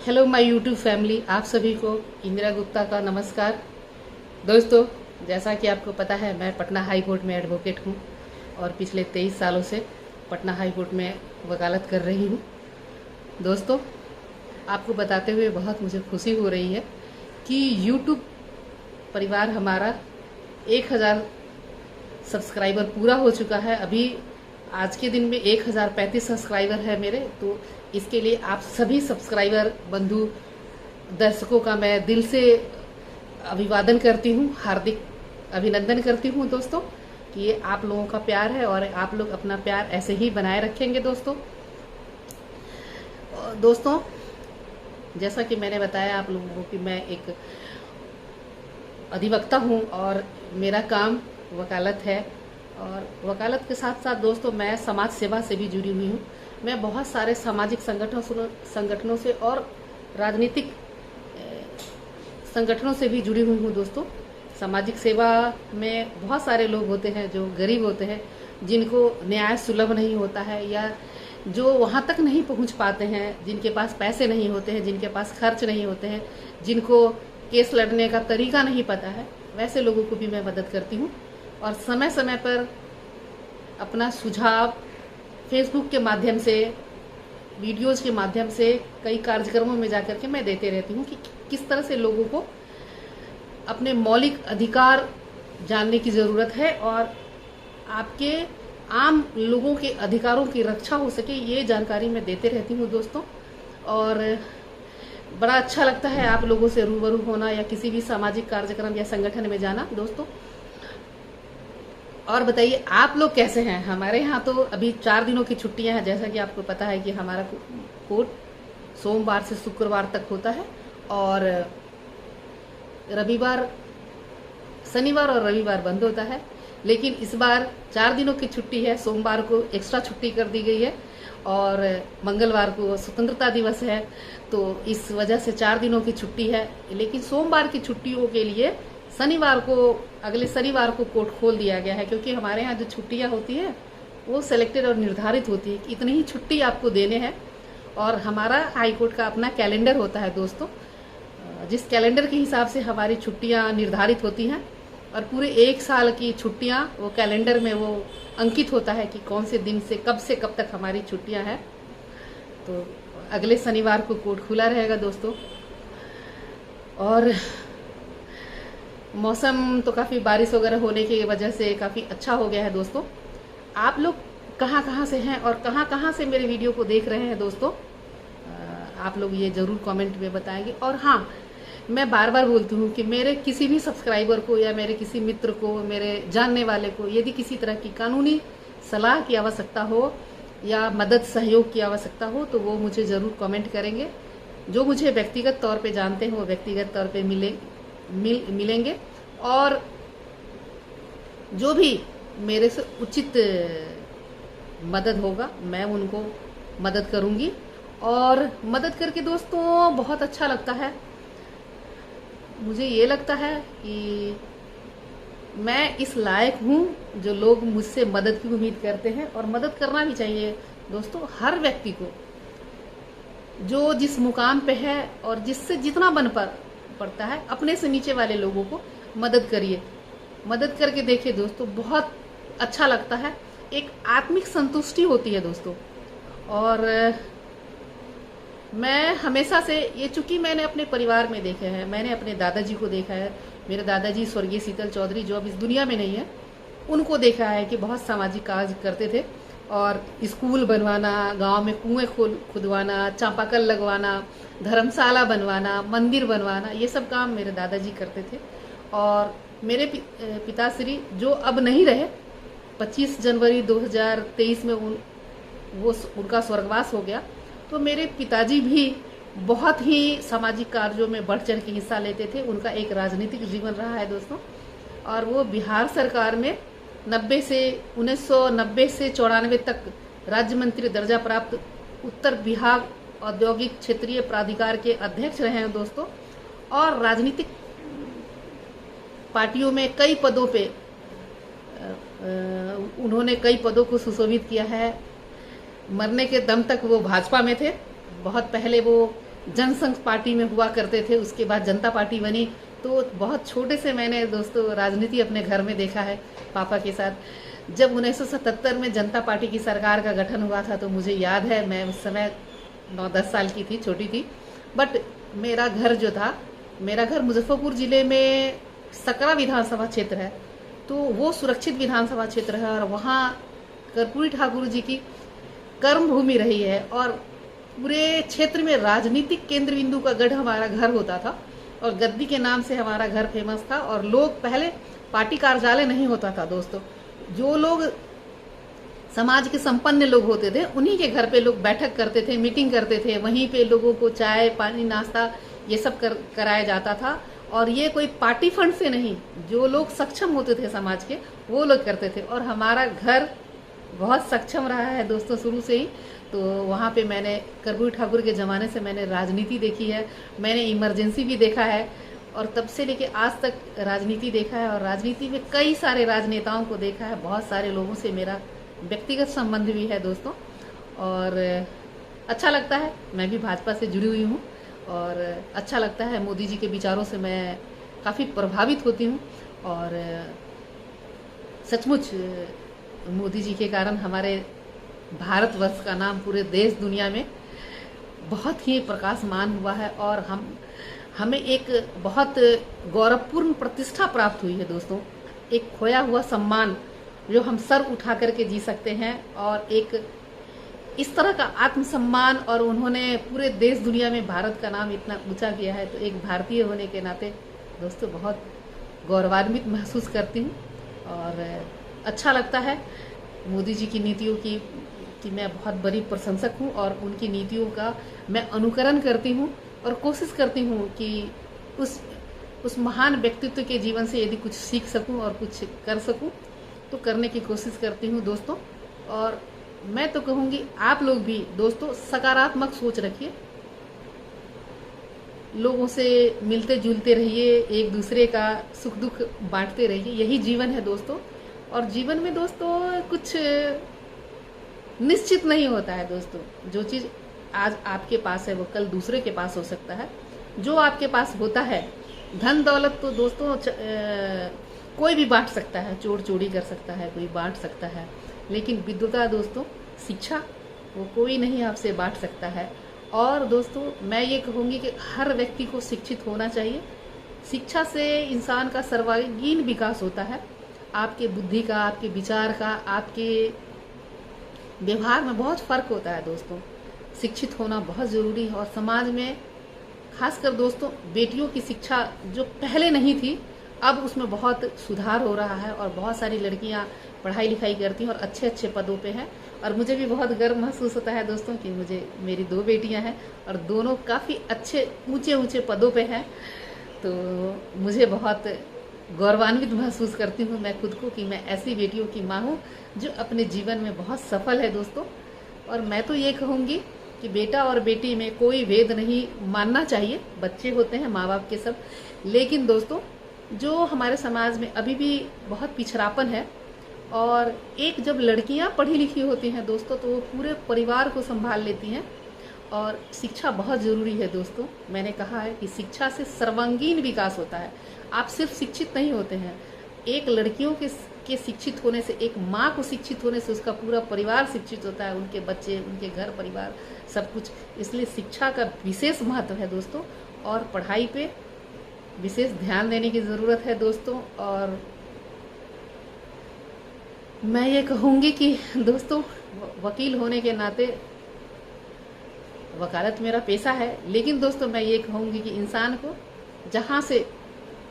Hello my YouTube family, आप सभी को इंदिरा गुप्ता का नमस्कार। दोस्तों, जैसा कि आपको पता है, मैं पटना हाई कोर्ट में एडवोकेट हूं और पिछले 23 सालों से पटना हाई कोर्ट में वकालत कर रही हूं। दोस्तों, आपको बताते हुए बहुत मुझे खुशी हो रही है कि यूट्यूब परिवार हमारा 1000 सब्सक्राइबर पूरा हो चुका है। अभी आज के दिन में 1035 सब्सक्राइबर है मेरे। तो इसके लिए आप सभी सब्सक्राइबर बंधु दर्शकों का मैं दिल से अभिवादन करती हूँ, हार्दिक अभिनंदन करती हूँ दोस्तों, कि ये आप लोगों का प्यार है और आप लोग अपना प्यार ऐसे ही बनाए रखेंगे। दोस्तों, जैसा कि मैंने बताया आप लोगों को कि मैं एक अधिवक्ता हूँ और मेरा काम वकालत है। और वकालत के साथ साथ दोस्तों, मैं समाज सेवा से भी जुड़ी हुई हूँ। मैं बहुत सारे सामाजिक संगठनों से और राजनीतिक संगठनों से भी जुड़ी हुई हूँ दोस्तों। सामाजिक सेवा में बहुत सारे लोग होते हैं जो गरीब होते हैं, जिनको न्याय सुलभ नहीं होता है या जो वहाँ तक नहीं पहुँच पाते हैं, जिनके पास पैसे नहीं होते हैं, जिनके पास खर्च नहीं होते हैं, जिनको केस लड़ने का तरीका नहीं पता है, वैसे लोगों को भी मैं मदद करती हूँ। और समय समय पर अपना सुझाव फेसबुक के माध्यम से, वीडियोज़ के माध्यम से, कई कार्यक्रमों में जाकर के मैं देते रहती हूँ कि किस तरह से लोगों को अपने मौलिक अधिकार जानने की ज़रूरत है और आपके आम लोगों के अधिकारों की रक्षा हो सके, ये जानकारी मैं देते रहती हूँ दोस्तों। और बड़ा अच्छा लगता है आप लोगों से रूबरू होना या किसी भी सामाजिक कार्यक्रम या संगठन में जाना दोस्तों। और बताइए, आप लोग कैसे हैं? हमारे यहाँ तो अभी 4 दिनों की छुट्टियां हैं। जैसा कि आपको पता है कि हमारा कोर्ट सोमवार से शुक्रवार तक होता है और शनिवार और रविवार बंद होता है। लेकिन इस बार 4 दिनों की छुट्टी है। सोमवार को एक्स्ट्रा छुट्टी कर दी गई है और मंगलवार को स्वतंत्रता दिवस है, तो इस वजह से 4 दिनों की छुट्टी है। लेकिन सोमवार की छुट्टियों के लिए अगले शनिवार को कोर्ट खोल दिया गया है, क्योंकि हमारे यहाँ जो छुट्टियाँ होती है वो सेलेक्टेड और निर्धारित होती है कि इतनी ही छुट्टी आपको देने हैं। और हमारा हाई कोर्ट का अपना कैलेंडर होता है दोस्तों, जिस कैलेंडर के हिसाब से हमारी छुट्टियाँ निर्धारित होती हैं और पूरे 1 साल की छुट्टियाँ वो कैलेंडर में वो अंकित होता है कि कौन से दिन से कब तक हमारी छुट्टियाँ हैं। तो अगले शनिवार को कोर्ट खुला रहेगा दोस्तों। और मौसम तो काफ़ी बारिश वगैरह होने की वजह से काफ़ी अच्छा हो गया है दोस्तों। आप लोग कहाँ से हैं और कहाँ से मेरे वीडियो को देख रहे हैं दोस्तों, आप लोग ये ज़रूर कमेंट में बताएंगे। और हाँ, मैं बार बार बोलती हूँ कि मेरे किसी भी सब्सक्राइबर को या मेरे किसी मित्र को, मेरे जानने वाले को यदि किसी तरह की कानूनी सलाह की आवश्यकता हो या मदद सहयोग की आवश्यकता हो तो वो मुझे ज़रूर कमेंट करेंगे। जो मुझे व्यक्तिगत तौर पे जानते हैं वो व्यक्तिगत तौर पे मिलेंगे और जो भी मेरे से उचित मदद होगा मैं उनको मदद करूंगी। और मदद करके दोस्तों बहुत अच्छा लगता है। मुझे ये लगता है कि मैं इस लायक हूँ जो लोग मुझसे मदद की उम्मीद करते हैं, और मदद करना भी चाहिए दोस्तों हर व्यक्ति को, जो जिस मुकाम पे है और जिससे जितना बन पड़ता है। अपने से नीचे वाले लोगों को मदद करिए, मदद करके देखिए दोस्तों, बहुत अच्छा लगता है, एक आत्मिक संतुष्टि होती है दोस्तों। और मैं हमेशा से ये, चूंकि मैंने अपने परिवार में देखा है, मैंने अपने दादाजी को देखा है। मेरे दादाजी स्वर्गीय शीतल चौधरी, जो अब इस दुनिया में नहीं है, उनको देखा है कि बहुत सामाजिक कार्य करते थे और स्कूल बनवाना, गांव में कुएं खुदवाना, चापाकल लगवाना, धर्मशाला बनवाना, मंदिर बनवाना, ये सब काम मेरे दादाजी करते थे। और मेरे पिताश्री जो अब नहीं रहे, 25 जनवरी 2023 में उनका स्वर्गवास हो गया। तो मेरे पिताजी भी बहुत ही सामाजिक कार्यों में बढ़ चढ़ के हिस्सा लेते थे। उनका एक राजनीतिक जीवन रहा है दोस्तों, और वो बिहार सरकार में 1990 से 94 तक राज्य मंत्री दर्जा प्राप्त उत्तर बिहार औद्योगिक क्षेत्रीय प्राधिकार के अध्यक्ष रहे हैं दोस्तों। और राजनीतिक पार्टियों में कई पदों पे उन्होंने कई पदों को सुशोभित किया है। मरने के दम तक वो भाजपा में थे। बहुत पहले वो जनसंघ पार्टी में हुआ करते थे, उसके बाद जनता पार्टी बनी। तो बहुत छोटे से मैंने दोस्तों राजनीति अपने घर में देखा है पापा के साथ। जब 1977 में जनता पार्टी की सरकार का गठन हुआ था तो मुझे याद है, मैं उस समय 9-10 साल की थी, छोटी थी। बट मेरा घर जो था, मेरा घर मुजफ्फरपुर ज़िले में सकरा विधानसभा क्षेत्र है, तो वो सुरक्षित विधानसभा क्षेत्र है और वहाँ कर्पूरी ठाकुर जी की कर्म भूमि रही है और पूरे क्षेत्र में राजनीतिक केंद्र बिंदु का गढ़ हमारा घर होता था और गद्दी के नाम से हमारा घर फेमस था। और लोग पहले पार्टी कार्यालय नहीं होता था दोस्तों, जो लोग समाज के संपन्न लोग होते थे उन्हीं के घर पे लोग बैठक करते थे, मीटिंग करते थे, वहीं पे लोगों को चाय पानी नाश्ता ये सब कराया जाता था। और ये कोई पार्टी फंड से नहीं, जो लोग सक्षम होते थे समाज के वो लोग करते थे। और हमारा घर बहुत सक्षम रहा है दोस्तों शुरू से ही। तो वहाँ पे मैंने कर्पूरी ठाकुर के ज़माने से मैंने राजनीति देखी है, मैंने इमरजेंसी भी देखा है और तब से लेके आज तक राजनीति देखा है। और राजनीति में कई सारे राजनेताओं को देखा है, बहुत सारे लोगों से मेरा व्यक्तिगत संबंध भी है दोस्तों। और अच्छा लगता है, मैं भी भाजपा से जुड़ी हुई हूँ और अच्छा लगता है। मोदी जी के विचारों से मैं काफ़ी प्रभावित होती हूँ और सचमुच मोदी जी के कारण हमारे भारतवर्ष का नाम पूरे देश दुनिया में बहुत ही प्रकाशमान हुआ है और हमें एक बहुत गौरवपूर्ण प्रतिष्ठा प्राप्त हुई है दोस्तों। एक खोया हुआ सम्मान जो हम सर उठा करके जी सकते हैं और एक इस तरह का आत्मसम्मान, और उन्होंने पूरे देश दुनिया में भारत का नाम इतना ऊंचा किया है। तो एक भारतीय होने के नाते दोस्तों बहुत गौरवान्वित महसूस करती हूँ और अच्छा लगता है। मोदी जी की नीतियों की मैं बहुत बड़ी प्रशंसक हूँ और उनकी नीतियों का मैं अनुकरण करती हूँ और कोशिश करती हूँ कि उस महान व्यक्तित्व के जीवन से यदि कुछ सीख सकूँ और कुछ कर सकूँ तो करने की कोशिश करती हूँ दोस्तों। और मैं तो कहूँगी आप लोग भी दोस्तों सकारात्मक सोच रखिए, लोगों से मिलते जुलते रहिए, एक दूसरे का सुख दुख बांटते रहिए, यही जीवन है दोस्तों। और जीवन में दोस्तों कुछ निश्चित नहीं होता है दोस्तों, जो चीज़ आज आपके पास है वो कल दूसरे के पास हो सकता है। जो आपके पास होता है धन दौलत तो दोस्तों कोई भी बांट सकता है, चोर चोरी कर सकता है, कोई बांट सकता है, लेकिन विद्वता दोस्तों, शिक्षा, वो कोई नहीं आपसे बांट सकता है। और दोस्तों मैं ये कहूँगी कि हर व्यक्ति को शिक्षित होना चाहिए। शिक्षा से इंसान का सर्वांगीण विकास होता है, आपके बुद्धि का, आपके विचार का, आपके व्यवहार में बहुत फर्क होता है दोस्तों। शिक्षित होना बहुत ज़रूरी है और समाज में खासकर दोस्तों बेटियों की शिक्षा जो पहले नहीं थी अब उसमें बहुत सुधार हो रहा है और बहुत सारी लड़कियां पढ़ाई लिखाई करती हैं और अच्छे अच्छे पदों पे हैं। और मुझे भी बहुत गर्व महसूस होता है दोस्तों कि मेरी 2 बेटियां हैं और दोनों काफ़ी अच्छे ऊंचे ऊंचे पदों पे हैं। तो मुझे बहुत गौरवान्वित महसूस करती हूँ मैं खुद को कि मैं ऐसी बेटियों की माँ हूँ जो अपने जीवन में बहुत सफल है दोस्तों। और मैं तो ये कहूँगी कि बेटा और बेटी में कोई भेद नहीं मानना चाहिए, बच्चे होते हैं माँ बाप के सब। लेकिन दोस्तों जो हमारे समाज में अभी भी बहुत पिछड़ापन है और एक जब लड़कियां पढ़ी लिखी होती हैं दोस्तों तो वो पूरे परिवार को संभाल लेती हैं। और शिक्षा बहुत ज़रूरी है दोस्तों। मैंने कहा है कि शिक्षा से सर्वांगीण विकास होता है। आप सिर्फ शिक्षित नहीं होते हैं, एक लड़कियों के शिक्षित होने से, एक माँ को शिक्षित होने से उसका पूरा परिवार शिक्षित होता है, उनके बच्चे, उनके घर परिवार सब कुछ। इसलिए शिक्षा का विशेष महत्व है दोस्तों और पढ़ाई पे विशेष ध्यान देने की ज़रूरत है दोस्तों। और मैं ये कहूँगी कि दोस्तों वकील होने के नाते वकालत मेरा पेशा है, लेकिन दोस्तों मैं ये कहूँगी कि इंसान को जहाँ से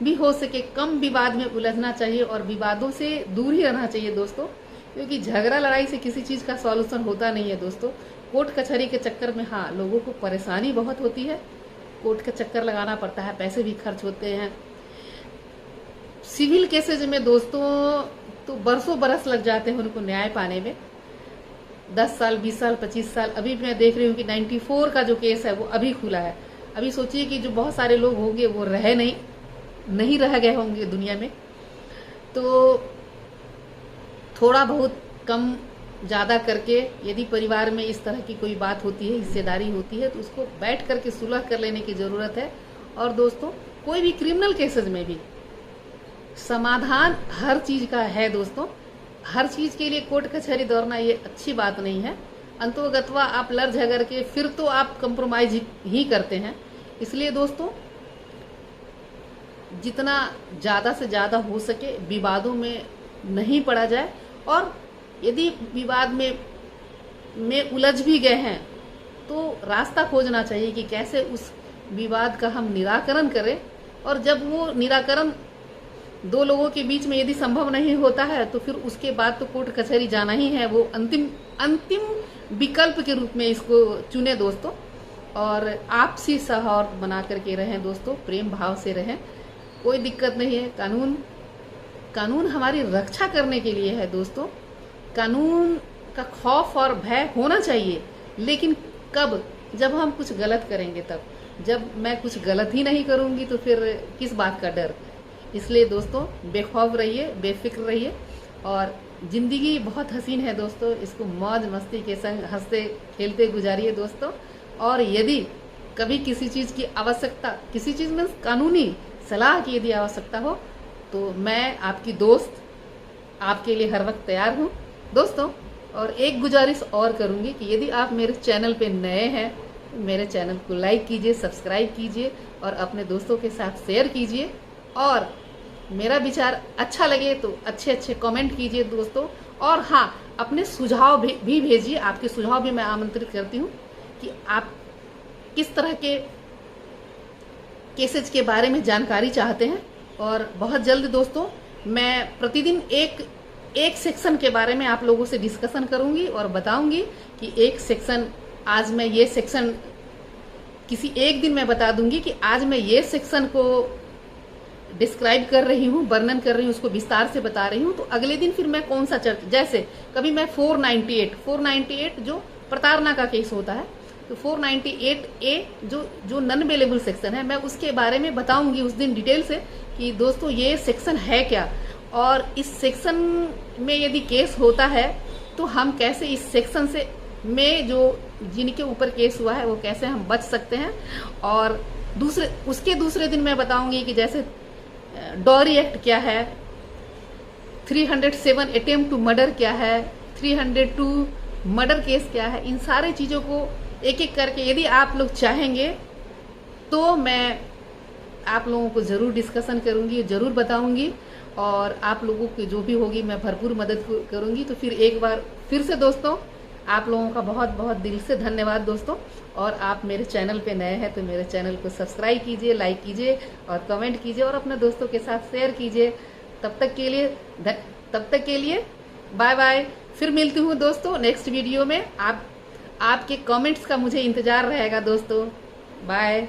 भी हो सके कम विवाद में उलझना चाहिए और विवादों से दूर ही रहना चाहिए दोस्तों, क्योंकि झगड़ा लड़ाई से किसी चीज़ का सॉल्यूशन होता नहीं है दोस्तों। कोर्ट कचहरी के चक्कर में हाँ लोगों को परेशानी बहुत होती है, कोर्ट का चक्कर लगाना पड़ता है, पैसे भी खर्च होते हैं। सिविल केसेज में दोस्तों तो बरसों बरस लग जाते हैं उनको न्याय पाने में, 10 साल 20 साल 25 साल। अभी मैं देख रही हूँ कि 94 का जो केस है वो अभी खुला है। अभी सोचिए कि जो बहुत सारे लोग होंगे वो नहीं रह गए होंगे दुनिया में, तो थोड़ा बहुत कम ज़्यादा करके यदि परिवार में इस तरह की कोई बात होती है, हिस्सेदारी होती है, तो उसको बैठ करके सुलह कर लेने की ज़रूरत है। और दोस्तों, कोई भी क्रिमिनल केसेस में भी समाधान हर चीज़ का है दोस्तों। हर चीज़ के लिए कोर्ट कचहरी दौड़ना ये अच्छी बात नहीं है। अंतोगत्वा आप लड़ झगड़ के फिर तो आप कंप्रोमाइज ही करते हैं। इसलिए दोस्तों, जितना ज़्यादा से ज़्यादा हो सके विवादों में नहीं पड़ा जाए, और यदि विवाद में उलझ भी गए हैं तो रास्ता खोजना चाहिए कि कैसे उस विवाद का हम निराकरण करें। और जब वो निराकरण दो लोगों के बीच में यदि संभव नहीं होता है तो फिर उसके बाद तो कोर्ट कचहरी जाना ही है। वो अंतिम विकल्प के रूप में इसको चुने दोस्तों। और आपसी सौहार्द बना करके रहें दोस्तों, प्रेम भाव से रहें, कोई दिक्कत नहीं है। कानून हमारी रक्षा करने के लिए है दोस्तों। कानून का खौफ और भय होना चाहिए, लेकिन कब? जब हम कुछ गलत करेंगे तब। जब मैं कुछ गलत ही नहीं करूंगी तो फिर किस बात का डर? इसलिए दोस्तों, बेखौफ रहिए, बेफिक्र रहिए, और जिंदगी बहुत हसीन है दोस्तों, इसको मौज मस्ती के संग हंसते खेलते गुजारिए दोस्तों। और यदि कभी किसी चीज़ की आवश्यकता, किसी चीज़ में कानूनी सलाह की यदि आवश्यकता हो, तो मैं आपकी दोस्त आपके लिए हर वक्त तैयार हूँ दोस्तों। और एक गुजारिश और करूँगी कि यदि आप मेरे चैनल पे नए हैं, मेरे चैनल को लाइक कीजिए, सब्सक्राइब कीजिए और अपने दोस्तों के साथ शेयर कीजिए। और मेरा विचार अच्छा लगे तो अच्छे अच्छे कमेंट कीजिए दोस्तों। और हाँ, अपने सुझाव भी भेजिए। आपके सुझाव भी मैं आमंत्रित करती हूँ कि आप किस तरह के केसेज के बारे में जानकारी चाहते हैं। और बहुत जल्द दोस्तों, मैं प्रतिदिन एक सेक्शन के बारे में आप लोगों से डिस्कशन करूंगी और बताऊंगी कि एक सेक्शन, आज मैं ये सेक्शन किसी एक दिन मैं बता दूंगी कि आज मैं ये सेक्शन को डिस्क्राइब कर रही हूँ, वर्णन कर रही हूँ, उसको विस्तार से बता रही हूँ। तो अगले दिन फिर मैं कौन सा जैसे कभी मैं 498 जो प्रताड़ना का केस होता है, तो 498A जो नॉन अवेलेबल सेक्शन है, मैं उसके बारे में बताऊंगी उस दिन डिटेल से कि दोस्तों ये सेक्शन है क्या, और इस सेक्शन में यदि केस होता है तो हम कैसे इस सेक्शन से में जो जिनके ऊपर केस हुआ है वो कैसे हम बच सकते हैं। और उसके दूसरे दिन मैं बताऊंगी कि जैसे डॉरी एक्ट क्या है, 307 अटेम्प्ट टू मर्डर क्या है, 302 मर्डर केस क्या है। इन सारे चीज़ों को एक एक करके यदि आप लोग चाहेंगे तो मैं आप लोगों को ज़रूर डिस्कशन करूंगी, ज़रूर बताऊंगी, और आप लोगों की जो भी होगी मैं भरपूर मदद करूंगी। तो फिर एक बार फिर से दोस्तों, आप लोगों का बहुत बहुत दिल से धन्यवाद दोस्तों। और आप मेरे चैनल पे नए हैं तो मेरे चैनल को सब्सक्राइब कीजिए, लाइक कीजिए और कमेंट कीजिए और अपने दोस्तों के साथ शेयर कीजिए। तब तक के लिए बाय बाय। फिर मिलती हूँ दोस्तों नेक्स्ट वीडियो में। आपके कमेंट्स का मुझे इंतजार रहेगा दोस्तों। बाय।